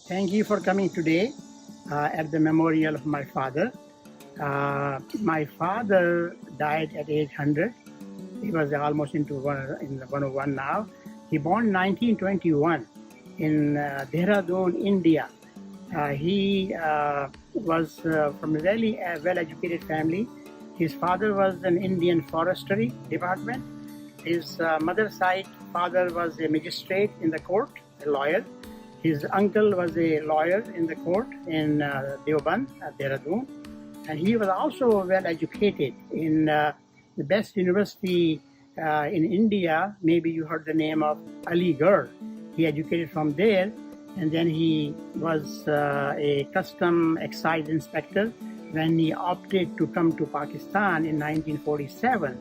Thank you for coming today at the memorial of my father. My father died at age 100. He was almost in the 101 now. He born 1921 in Dehradun, India. He was from a very well-educated family. His father was an Indian forestry department. His mother's side father was a magistrate in the court, a lawyer. His uncle was a lawyer in the court in Deoband, Dehradun. And he was also well educated in the best university in India. Maybe you heard the name of Aligarh. He educated from there, and then he was a custom excise inspector when he opted to come to Pakistan in 1947.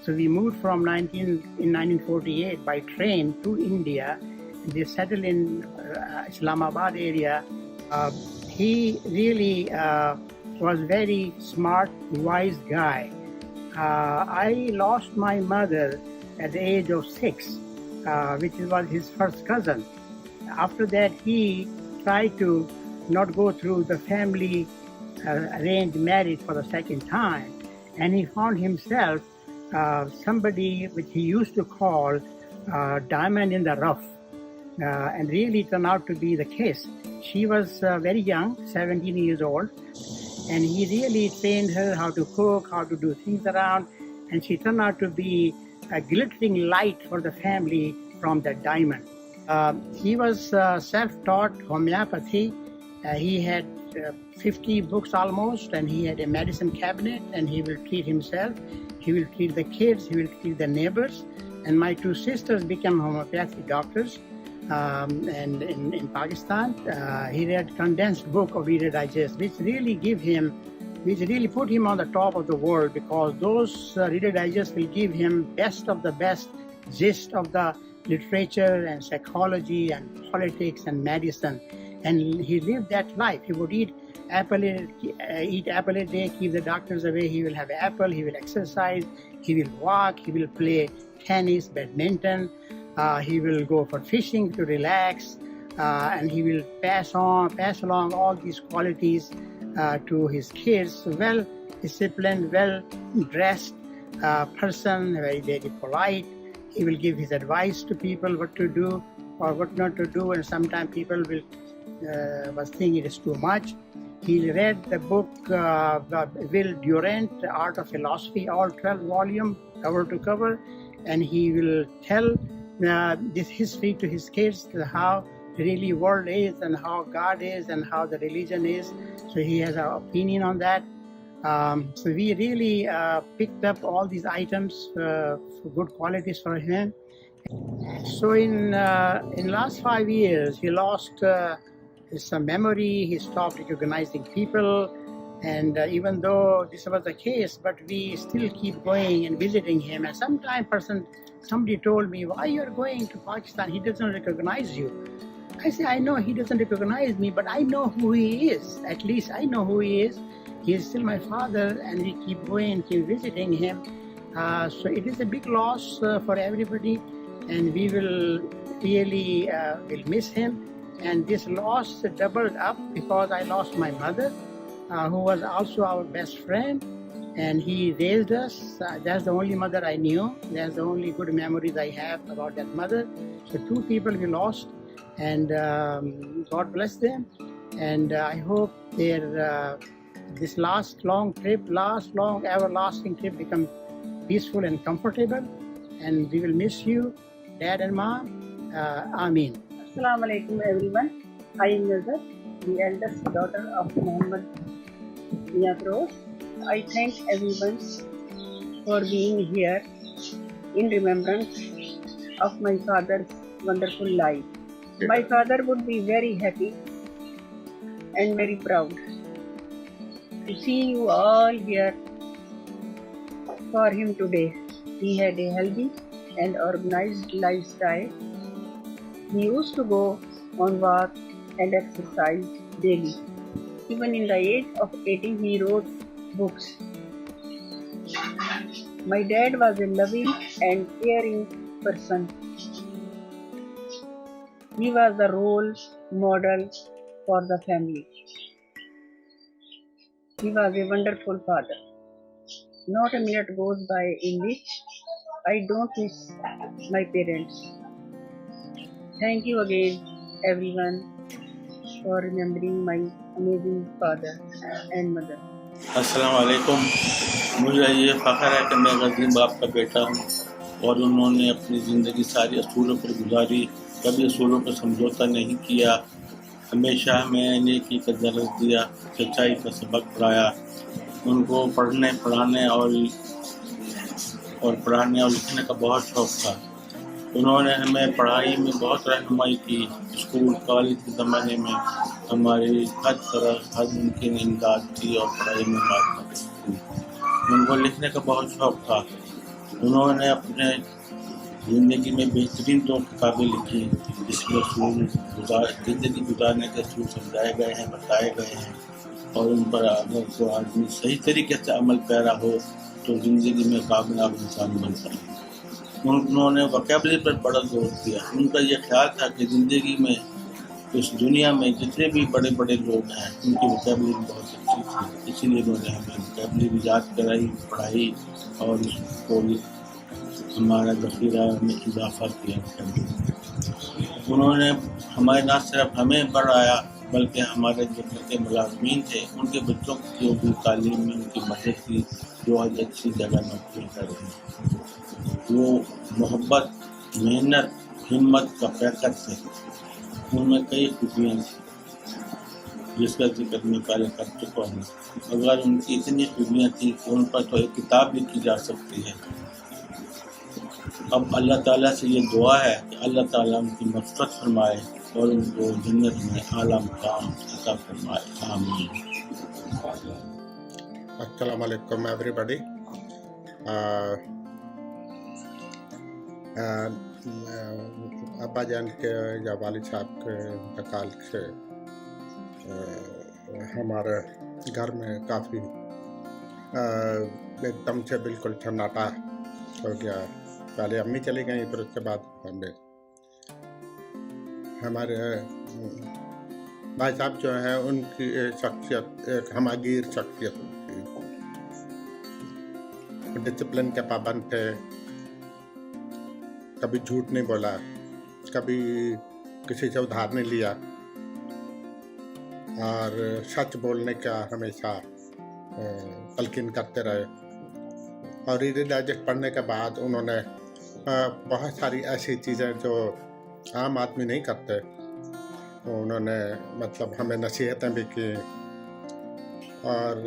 So we moved in 1948 by train to India. They settled in Islamabad area. He really was very smart, wise guy. I lost my mother at the age of 6, which was his first cousin. After that, he tried to not go through the family arranged marriage for the second time, and he found himself somebody which he used to call diamond in the rough, and really turned out to be the case. She was very young, 17 years old, and he really trained her how to cook, how to do things around, and she turned out to be a glittering light for the family from that diamond. He was self-taught homeopathy. He had 50 books almost, and he had a medicine cabinet, and he will treat himself. He will treat the kids, he will treat the neighbors. And my 2 sisters became homeopathic doctors. And in Pakistan, he read condensed book of Reader Digest, which really put him on the top of the world, because those Reader Digest will give him best of the best gist of the literature and psychology and politics and medicine. And he lived that life. He would eat apple a day, keep the doctors away. He will have apple, he will exercise, he will walk, he will play tennis, badminton. He will go for fishing to relax, and he will pass along all these qualities to his kids. Well disciplined, well dressed person, very, very polite. He will give his advice to people what to do or what not to do, and sometimes people will was thinking it is too much. He read the book Will Durant, Art of Philosophy, all 12 volumes, cover to cover, and he will tell this history to his kids, how really world is and how God is and how the religion is. So he has an opinion on that. So we really picked up all these items for good qualities for him. So in last 5 years, he lost his memory. He stopped recognizing people, and even though this was the case, but we still keep going and visiting him. And somebody told me, "Why you are going to Pakistan? He doesn't recognize you." I say, "I know he doesn't recognize me, but I know who he is. At least I know who he is. He is still my father," and we keep going, keep visiting him. So it is a big loss for everybody, and we will really will miss him. And this loss doubled up because I lost my mother, who was also our best friend, and he raised us. That's the only mother I knew. That's the only good memories I have about that mother. So 2 people we lost, and God bless them. And I hope this last long everlasting trip become peaceful and comfortable. And we will miss you, Dad and Mom. Ameen. Assalamu alaikum everyone. I am Nazar, the eldest daughter of Muhammad Miafroz. I thank everyone for being here in remembrance of my father's wonderful life. My father would be very happy and very proud to see you all here for him today. He had a healthy and organized lifestyle. He used to go on walk and exercise daily. Even in the age of 80, he wrote books. My dad was a loving and caring person. He was the role model for the family. He was a wonderful father. Not a minute goes by in which I don't miss my parents. Thank you again, everyone, for remembering my amazing father and mother. अस्सलाम वालेकुम। मुझे ये फ़ख्र है कि मैं गज़नी बाप का बेटा हूँ और उन्होंने अपनी ज़िंदगी सारी असूलों पर गुजारी, कभी असूलों पर समझौता नहीं किया, हमेशा हमें नेकी का दर्स दिया, सच्चाई का सबक पढ़ाया। उनको पढ़ाने और लिखने का बहुत शौक़ था। उन्होंने हमें पढ़ाई में बहुत रहनुमाई की। स्कूल कॉलेज के ज़माने में हमारी हर मुमकिन इमदाद की और पढ़ाई में मदद की। उनको लिखने का बहुत शौक़ था। उन्होंने अपने ज़िंदगी में बेहतरीन 2 किताबें लिखी, जिसमें ज़िंदगी गुजारने के असूल समझाए गए हैं, बताए गए हैं, और उन पर अगर कोई आदमी सही तरीके से अमल पैरा हो तो ज़िंदगी में कामयाब इंसान बनता है। उन्होंने वोकैबुलरी पर बड़ा जोर दिया। उनका ये ख्याल था कि ज़िंदगी में, इस दुनिया में जितने भी बड़े बड़े लोग हैं, उनकी वोकैबुलरी बहुत अच्छी थी, इसीलिए उन्होंने हमें वोकैबुलरी याद कराई, पढ़ाई और उसको हमारा ज़ख़ीरा में इजाफा किया। उन्होंने हमारे न सिर्फ हमें पढ़ाया बल्कि हमारे जो घर के मुलाज़मीन थे उनके बच्चों की भी तालीम में उनकी मदद की, जो आज अच्छी जगह नौकरी कर रहे हैं। वो मोहब्बत, मेहनत, हिम्मत का पैकर थे। उनमें कई खूबियाँ थी जिसका जिक्र मैं पहले कर चुका हूँ। अगर उनकी इतनी खूबियाँ थी कि उन पर तो एक किताब लिखी जा सकती है। अब अल्लाह ताला से ये दुआ है कि अल्लाह ताला उनकी मग़फ़िरत फरमाए और उनको जन्नत में आला मुक़ाम अता फरमाए। आमीन। अस्सलाम वालेकुम एवरीबॉडी। अब्बा जान के या वालिद साहब के इंतकाल से हमारे घर में काफ़ी एकदम से बिल्कुल सन्नाटा हो गया। पहले अम्मी चली गई, फिर उसके बाद हमारे भाई साहब जो हैं उनकी शख्सियत एक हमागीर शख्सियत थी। डिसिप्लिन के पाबंद थे, कभी झूठ नहीं बोला, कभी किसी से उधार नहीं लिया और सच बोलने का हमेशा तलकीन करते रहे। और रीडिंग डाइजेस्ट पढ़ने के बाद उन्होंने बहुत सारी ऐसी चीज़ें जो आम आदमी नहीं करते, उन्होंने मतलब हमें नसीहतें भी की। और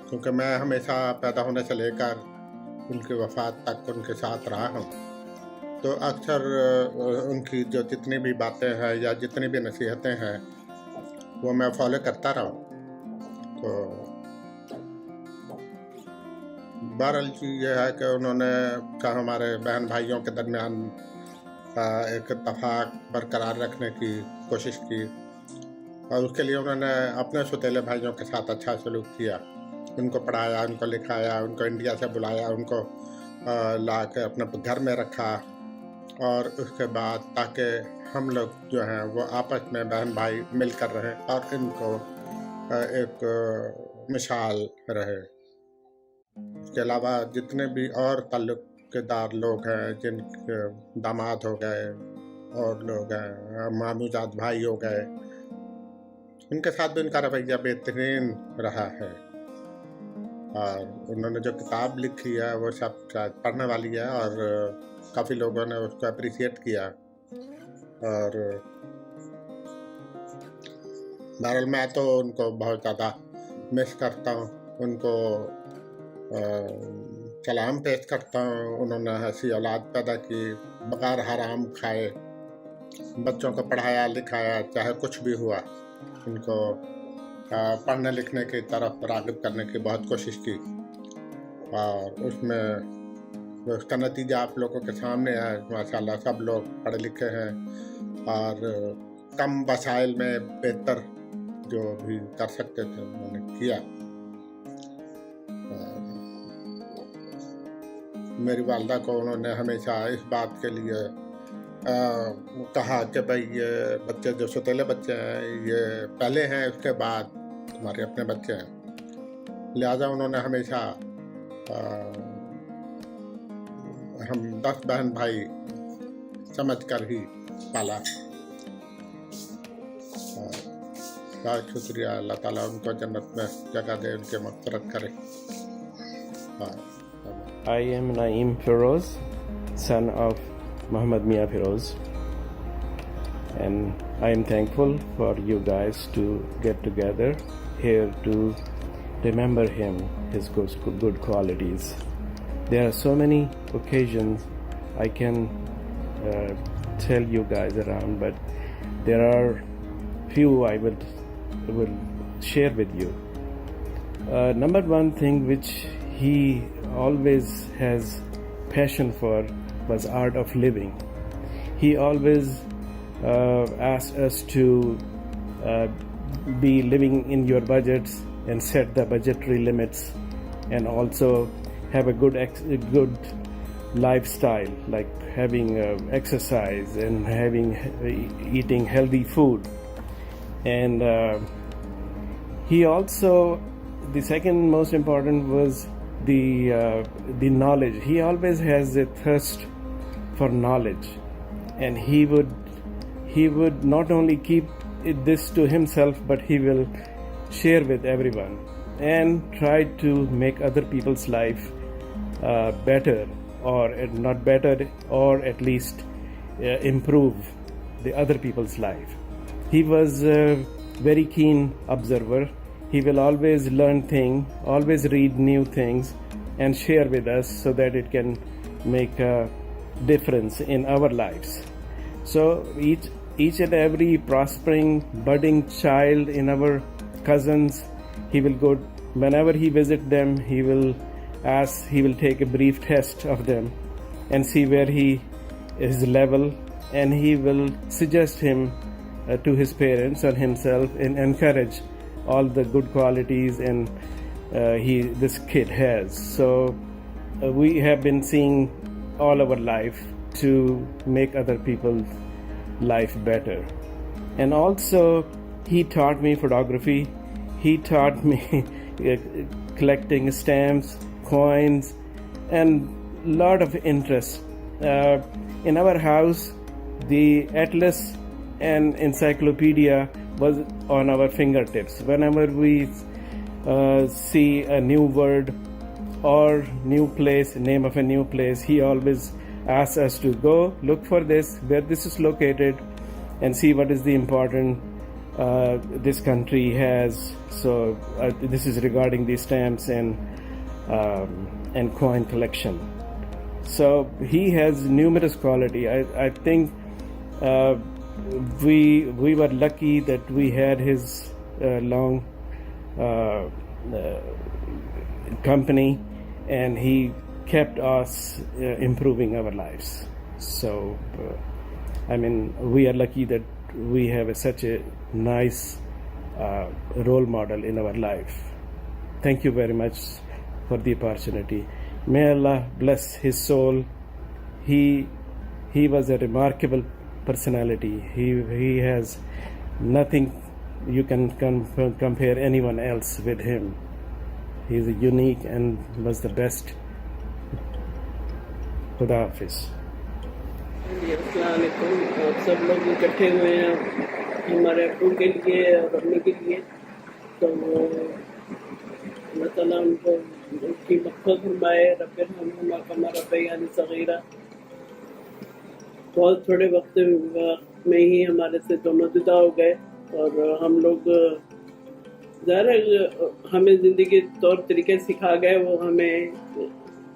क्योंकि मैं हमेशा पैदा होने से लेकर उनकी वफ़ात तक उनके साथ रहा हूँ, तो अक्सर उनकी जो जितनी भी बातें हैं या जितनी भी नसीहतें हैं वो मैं फॉलो करता रहा हूँ। तो बहरहाल ये है कि उन्होंने हमारे बहन भाइयों के दरमियान एक इत्तेफाक बरकरार रखने की कोशिश की और उसके लिए उन्होंने अपने सौतेले भाइयों के साथ अच्छा सलूक किया। उनको पढ़ाया, उनको लिखाया, उनको इंडिया से बुलाया, उनको ला के अपने घर में रखा और उसके बाद ताकि हम लोग जो हैं वो आपस में बहन भाई मिलकर रहें और इनको एक मिसाल रहे। इसके अलावा जितने भी और ताल्लुक़दार लोग हैं, जिनके दामाद हो गए और लोग हैं, मामूजात भाई हो गए, उनके साथ भी उनका रवैया बेहतरीन रहा है। और उन्होंने जो किताब लिखी है वो सब शायद पढ़ने वाली है और काफ़ी लोगों ने उसको अप्रिशिएट किया। और बहरहाल मैं तो उनको बहुत ज़्यादा मिस करता हूँ, उनको सलाम पेश करता हूँ। उन्होंने ऐसी औलाद पैदा की, बग़ैर हराम खाए बच्चों को पढ़ाया लिखाया, चाहे कुछ भी हुआ उनको पढ़ने लिखने की तरफ राग़िब करने की बहुत कोशिश की और उसका नतीजा आप लोगों के सामने है। माशाल्लाह सब लोग पढ़े लिखे हैं और कम वसाइल में बेहतर जो भी कर सकते थे उन्होंने किया। मेरी वालदा को उन्होंने हमेशा इस बात के लिए کہا کہ بھائی یہ بچے جو ستیلے بچے ہیں یہ پہلے ہیں، اس کے بعد تمہارے اپنے بچے ہیں، لہٰذا انہوں نے ہمیشہ ہم 10 بہن بھائی سمجھ کر ہی پالا۔ بہت شکریہ، اللہ تعالیٰ ان کو جنت میں جگہ دے، ان کی مغفرت کرے۔ I am Naeem Feroz, son of Muhammad Mia Feroz, and I am thankful for you guys to get together here to remember him, his good qualities. There are so many occasions I can tell you guys around, but there are few I will share with you. Number one thing which he always has passion for was art of living. He always asked us to be living in your budgets and set the budgetary limits, and also have a good lifestyle, like having exercise and eating healthy food. And he also, the second most important was the knowledge. He always has a thirst for knowledge, and he would not only keep this to himself, but he will share with everyone and try to make other people's life better, or not better, or at least improve the other people's life. He was a very keen observer. He will always learn things, always read new things, and share with us so that it can make a difference in our lives. So each and every prospering, budding child in our cousins, he will go, whenever he visits them, he will take a brief test of them and see where his level, and he will suggest him to his parents or himself, and encourage all the good qualities and this kid has. So we have been seeing all our life to make other people's life better. And also he taught me photography. He taught me collecting stamps, coins, and lot of interest. In our house, the atlas and encyclopedia was on our fingertips. Whenever we see a new word or new place, name of a new place, he always asks us to go look for this, where this is located, and see what is the important this country has. So this is regarding the stamps and coin collection. So he has numerous quality. I think we were lucky that we had his long company, and he kept us improving our lives. So we are lucky that we have such a nice role model in our life. Thank you very much for the opportunity. May Allah bless his soul. He was a remarkable personality. He has nothing you can compare anyone else with him. He is unique and was the best. Khuda Hafiz. السلام علیکم. آپ سب لوگ اکٹھے ہوئے ہیں ہمارے ابو کے لیے اور امی کے لیے، تو اللہ تعالیٰ ان کو ان کی مغفرت فرمائے. رب ارحمہما کما ربیانی صغیرا. بہت تھوڑے وقت میں ہی ہمارے سے دونوں جدا ہو گئے، اور ہم لوگ ظاہر ہے ہمیں زندگی طور طریقے سکھا گئے. وہ ہمیں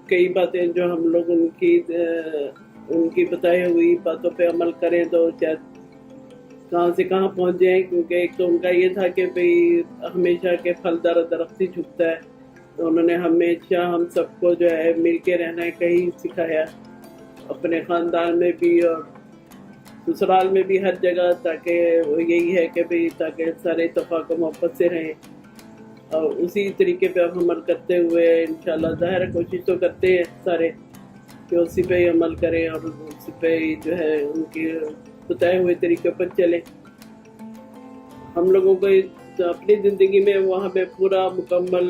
کئی باتیں جو ہم لوگ ان کی بتائی ہوئی باتوں پہ عمل کریں تو کہاں سے کہاں پہنچ جائیں. کیونکہ ایک تو ان کا یہ تھا کہ بھئی ہمیشہ کے پھل درخت ہی جھکتا ہے، تو انہوں نے ہمیشہ ہم سب کو جو ہے مل کے رہنا کہیں سکھایا، اپنے خاندان میں بھی اور سسرال میں بھی، ہر جگہ. تاکہ وہ یہی ہے کہ بھئی تاکہ سارے اتفاق و محبت سے رہیں، اور اسی طریقے پہ اب عمل کرتے ہوئے انشاءاللہ ظاہر کوشش تو کرتے ہیں سارے، کہ اسی پہ ہی عمل کریں اور اسی پہ ہی جو ہے ان کے بتائے ہوئے طریقے پر چلیں. ہم لوگوں کو اپنی زندگی میں وہاں پہ پورا مکمل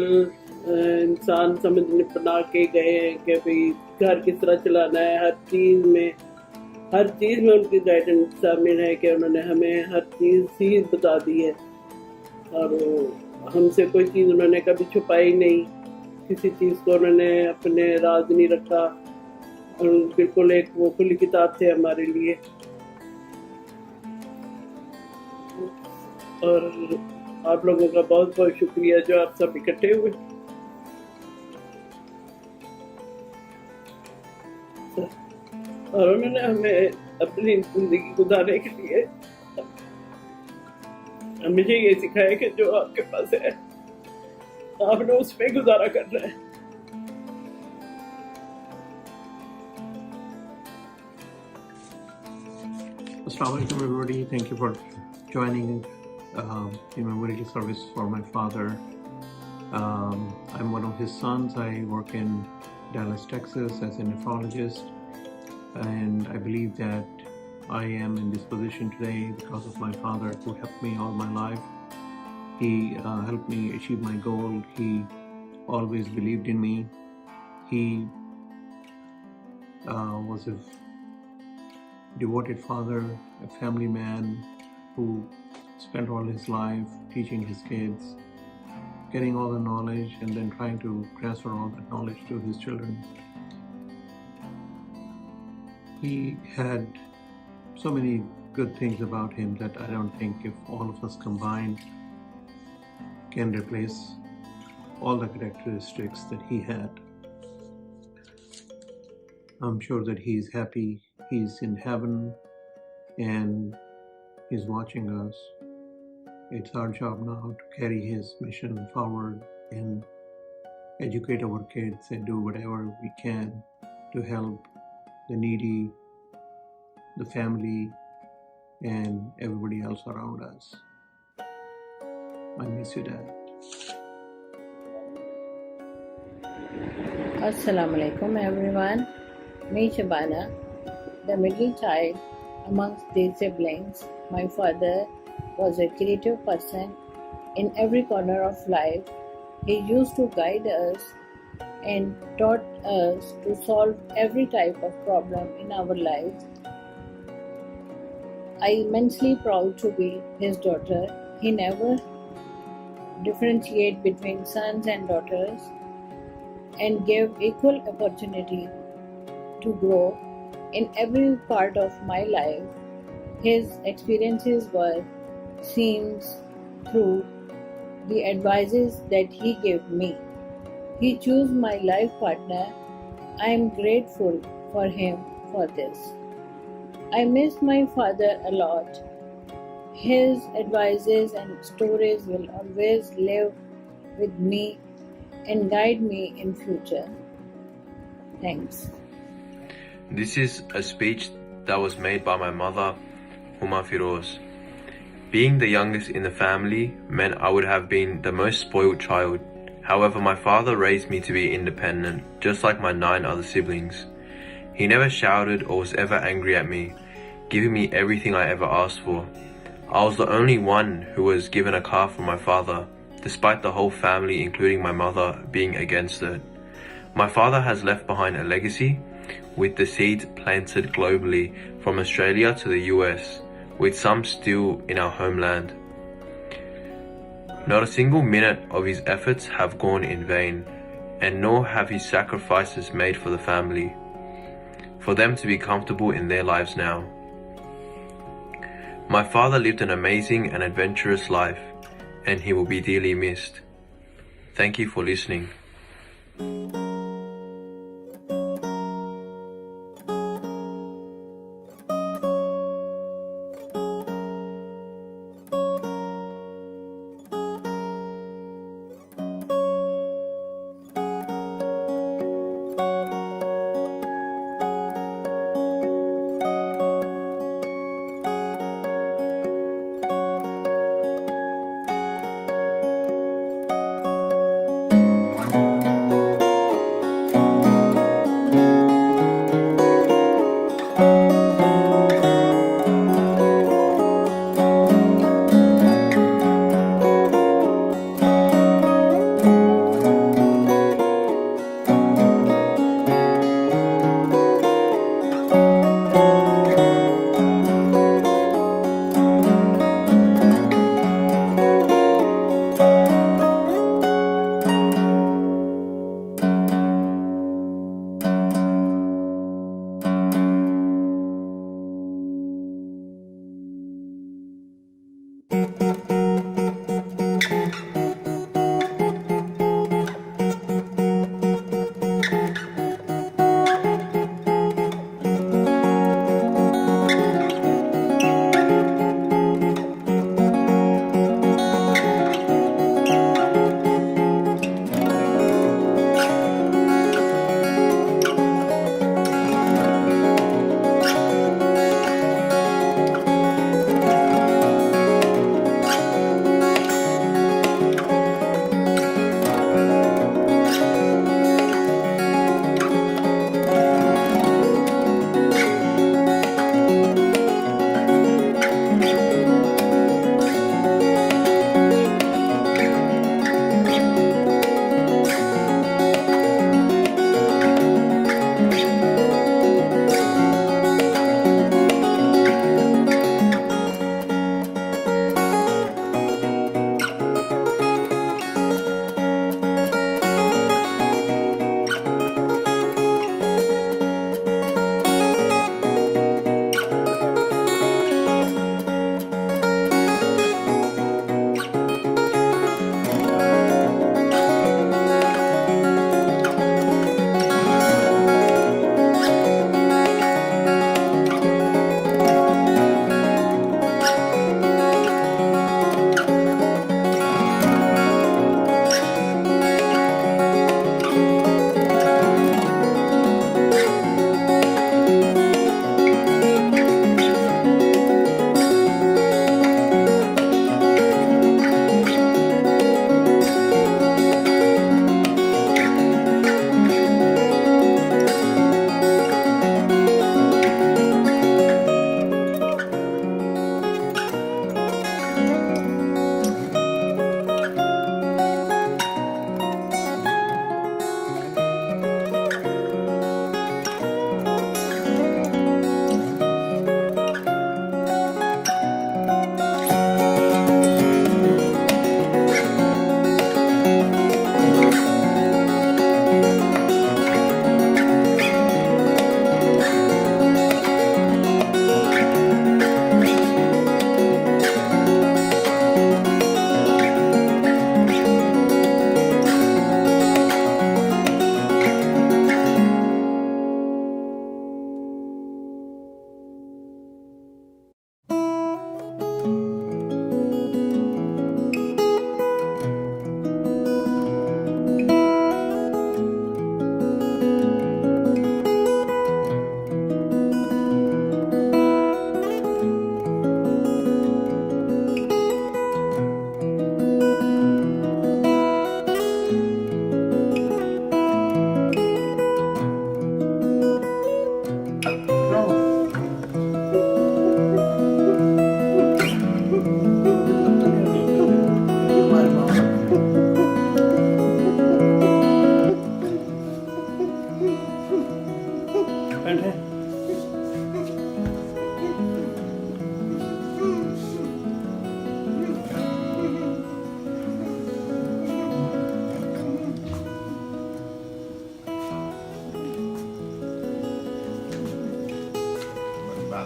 انسان سمجھنے بنا کے گئے ہیں کہ بھئی گھر کس طرح چلانا ہے. ہر چیز میں ان کی گائیڈنس شامل ہے کہ انہوں نے ہمیں ہر چیز بتا دی ہے اور ہم سے کوئی چیز انہوں نے کبھی چھپائی نہیں. کسی چیز کو انہوں نے اپنے راز نہیں رکھا اور بالکل ایک وہ کھلی کتاب تھے ہمارے لیے. اور آپ لوگوں کا بہت بہت شکریہ جو آپ سب اکٹھے ہوئے. اور انہوں نے ہمیں اپنی زندگی گزارنے کے لیے ہمیشہ یہ سکھایا کہ جو آپ کے پاس ہے آپ نے اس پہ گزارا کرنا ہے. Assalamu alaikum everybody. Thank you for joining the memorial service for my father. I'm one of his sons. I work in Dallas, Texas as a nephrologist, and I believe that I am in this position today because of my father who helped me all my life. He helped me achieve my goal. He always believed in me. He was a devoted father, a family man who spent all his life teaching his kids, getting all the knowledge and then trying to transfer all that knowledge to his children. He had so many good things about him that I don't think if all of us combined can replace all the characteristics that he had. I'm sure that he's happy. He's in heaven and he's watching us. It's our job now to carry his mission forward and educate our kids and do whatever we can to help the needy, the family, and everybody else around us. I miss you, Dad. Assalamu alaikum everyone. Me Shabana, the middle child amongst these siblings. My father was a creative person in every corner of life. He used to guide us and taught us to solve every type of problem in our lives. I am immensely proud to be his daughter. He never differentiated between sons and daughters and gave equal opportunity to grow in every part of my life. His experiences were seen through the advices that he gave me. He chose my life partner. I am grateful for him for this. I miss my father a lot. His advices and stories will always live with me and guide me in future. Thanks. This is a speech that was made by my mother, Huma Firoz. Being the youngest in the family meant I would have been the most spoiled child. However, my father raised me to be independent, just like my 9 other siblings. He never shouted or was ever angry at me, giving me everything I ever asked for. I was the only one who was given a car from my father, despite the whole family, including my mother, being against it. My father has left behind a legacy with the seeds planted globally from Australia to the US, with some still in our homeland. Not a single minute of his efforts have gone in vain, and nor have his sacrifices made for the family, for them to be comfortable in their lives now. My father lived an amazing and adventurous life, and he will be dearly missed. Thank you for listening.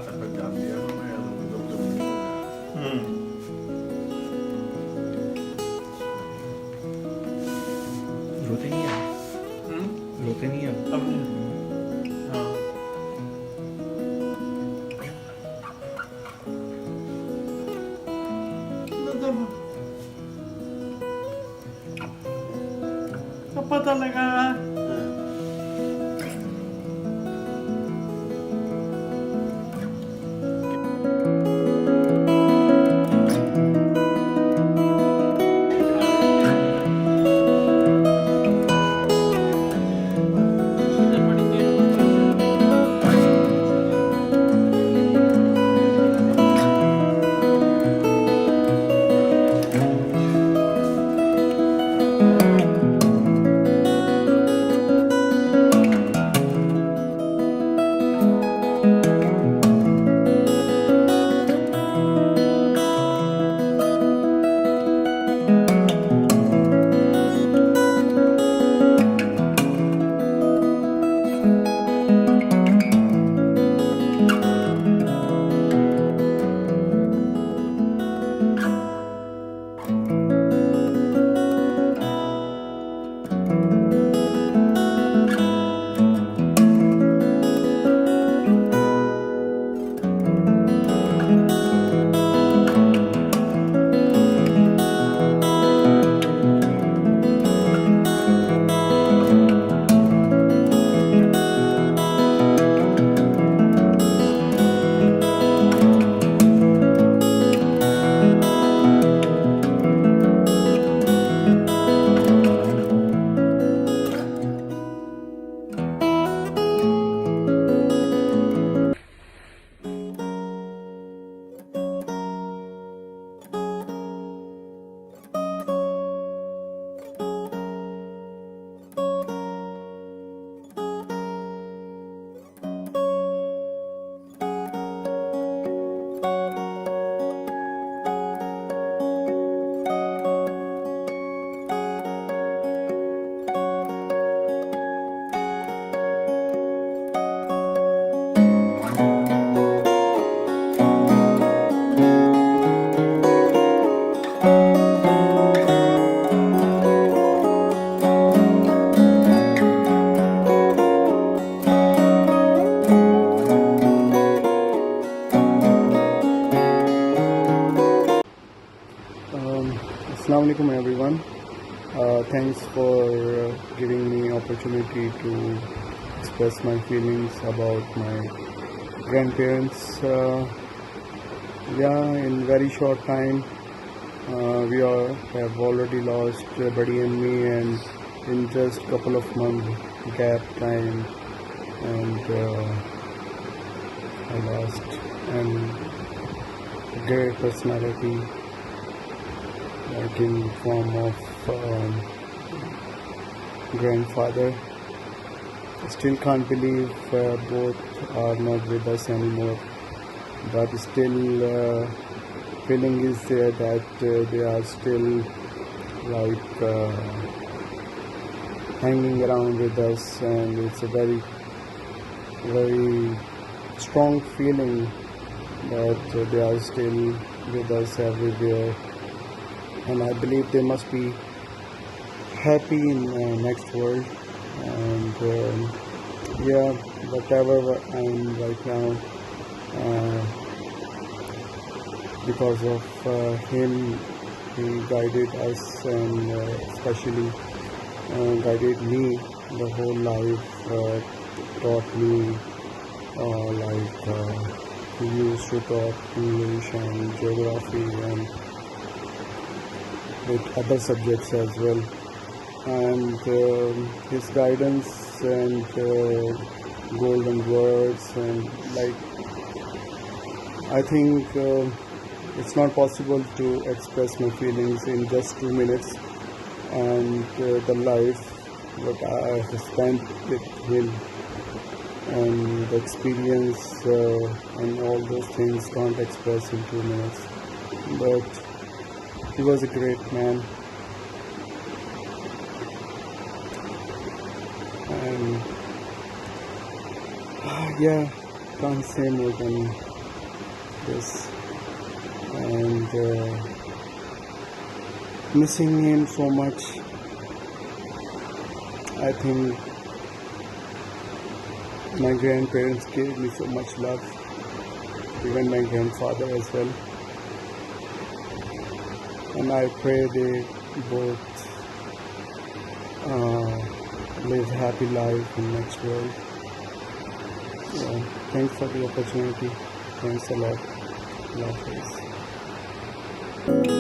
تک پہنچا دیا انہوں نے روتے نہیں ہیں روتے نہیں ہیں پتہ لگا Assalamu alaikum everyone. Thanks for giving me opportunity to express my feelings about my grandparents. In very short time we all have already lost Buddy and me, and in just couple of months gap time, and I lost a great personality, like in form of grandfather. Still can't believe both are not with us anymore, but still feeling is there that they are still like hanging around with us, and it's a very, very strong feeling that they are still with us everywhere. And I believe they must be happy in next world. And whatever I am right now, because of him, he guided us, and especially guided me the whole life, taught me he used to talk English and geography and with other subjects as well, and his guidance and golden words, and I think it's not possible to express my feelings in just 2 minutes, and the life that I have spent with him and the experience and all those things can't express in 2 minutes, but he was a great man, and can't say more than this. And missing him so much. I think my grandparents gave me so much love, even my grandfather as well. And I pray they both live happy life in next world. Yeah, thanks for the opportunity. Thanks a lot. Allah Hafiz.